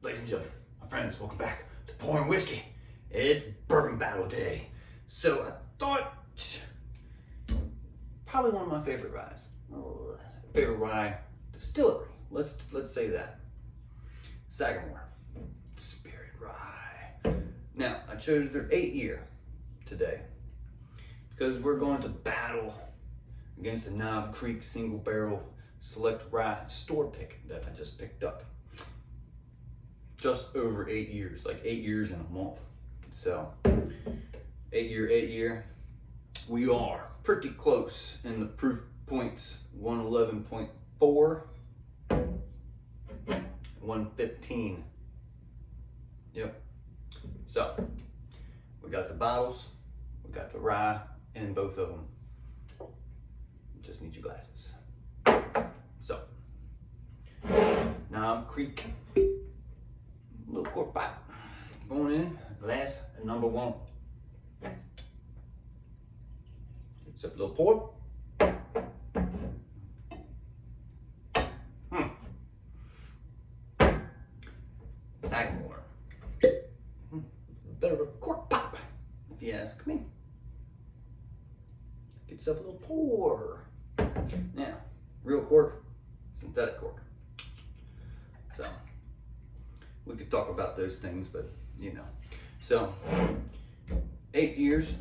Ladies and gentlemen, my friends, welcome back to Pouring Whiskey. It's bourbon battle day. So I thought, probably one of my favorite ryes. Favorite rye distillery. Let's say that. Sagamore, Spirit Rye. Now, I chose their 8-year today because we're going to battle against the Knob Creek single barrel select rye store pick that I just picked up. Just over 8 years, like 8 years and a month. So 8 year. We are pretty close in the proof points. 111.4, 115. Yep. So we got the bottles, we got the rye in both of them. Just need your glasses. So Knob Creek, little cork pipe going in, glass number 1. It's a little pour. Sagamore. Better a cork pop, if you ask me. Get yourself a little pour. Now, real cork, synthetic cork. So, we could talk about those things, but you know. So, 8 years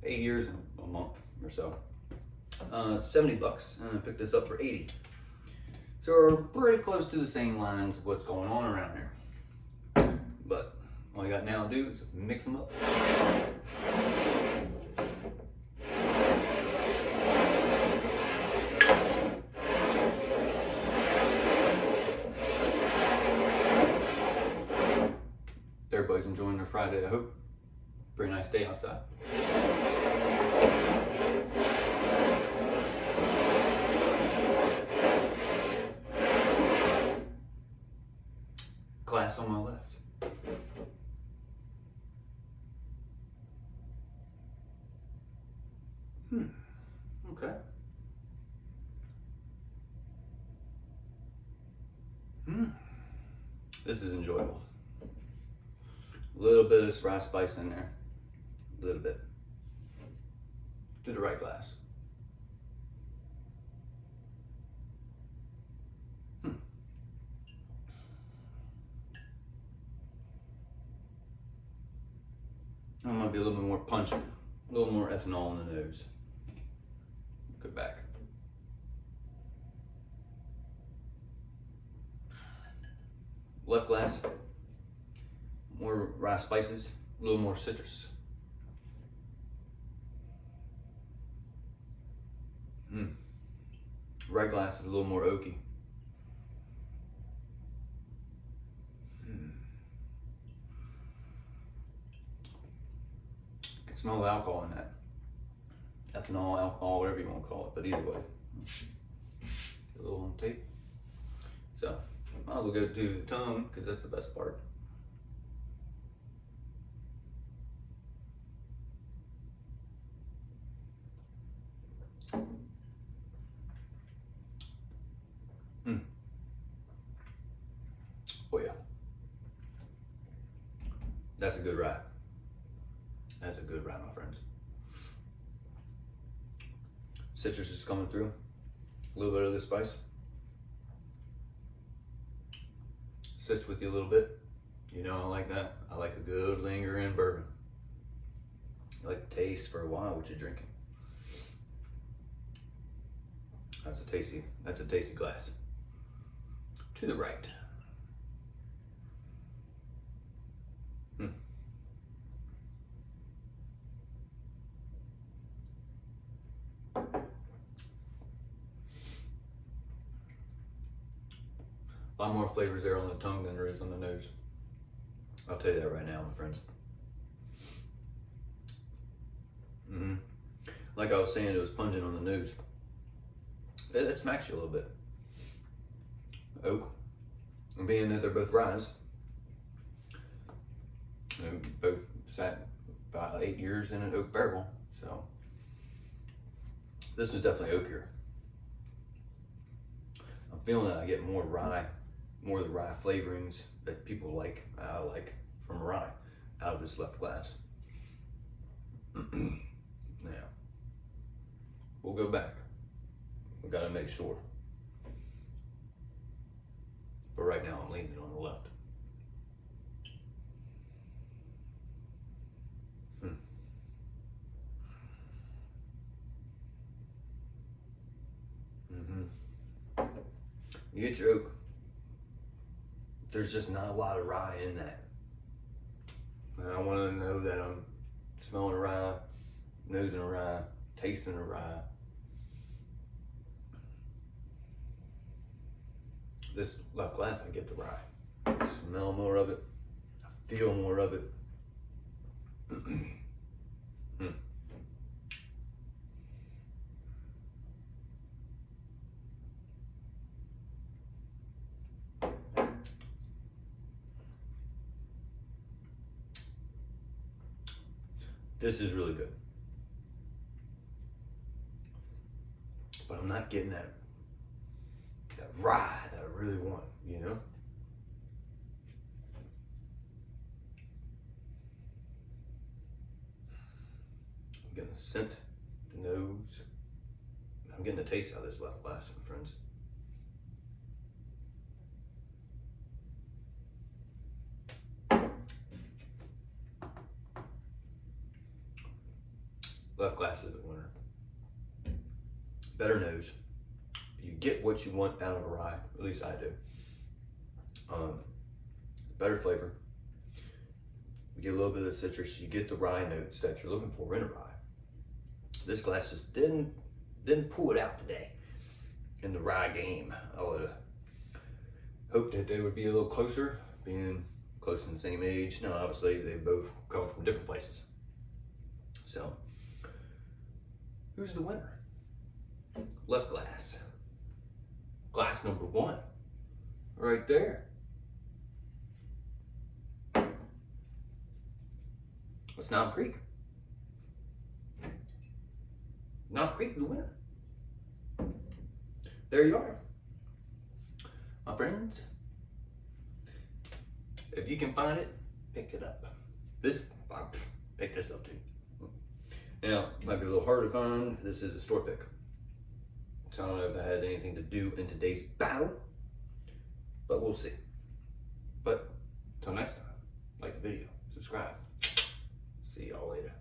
and a month or so. $70, and I picked this up for 80. So we're pretty close to the same lines of what's going on around here. But all you got now to do is mix them up. Everybody's enjoying their Friday, I hope. Pretty nice day outside. Glass on my left. Okay. This is enjoyable. A little bit of rye spice in there. A little bit. To the right glass. I might be a little bit more pungent, a little more ethanol in the nose. Go back. Left glass, more rye spices, a little more citrus. Right glass is a little more oaky. Smell the alcohol in that. Ethanol, alcohol, whatever you want to call it, but either way. A little on tape. So, might as well go do the tongue, because that's the best part. Oh yeah. That's a good rye. That's a good rye, my friends. Citrus is coming through. A little bit of the spice. Sits with you a little bit. You know, I like that. I like a good lingering bourbon. You like to taste for a while what you're drinking. That's a tasty glass. To the right. A lot more flavors there on the tongue than there is on the nose. I'll tell you that right now, my friends. Like I was saying, it was pungent on the nose. It smacks you a little bit. Oak. And being that they're both ryes, they both sat about 8 years in an oak barrel, so this was definitely oakier. I'm feeling that I get more rye more of the rye flavorings that people like, I like, from rye out of this left glass. Now, we'll go back. We've got to make sure. But right now I'm leaning on the left. You get your oak. There's just not a lot of rye in that. And I want to know that I'm smelling a rye, nosing a rye, tasting a rye. This left glass, I get the rye. I smell more of it. I feel more of it. This is really good. But I'm not getting that rye that I really want, you know? I'm getting the scent, the nose. I'm getting the taste out of this left glass, my friends. Left glass is the winner. Better nose. You get what you want out of a rye, at least I do. Better flavor. You get a little bit of citrus. You get the rye notes that you're looking for in a rye. This glass just didn't pull it out today in the rye game. I would have hoped that they would be a little closer, being close in the same age. Now, obviously, they both come from different places. So, who's the winner? Left glass. Glass number one. Right there. It's Knob Creek. Knob Creek, the winner. There you are. My friends, if you can find it, pick it up. I picked this up too. Now, it might be a little hard to find. This is a store pick. So I don't know if I had anything to do in today's battle, but we'll see. But until next time, like the video, subscribe. See y'all later.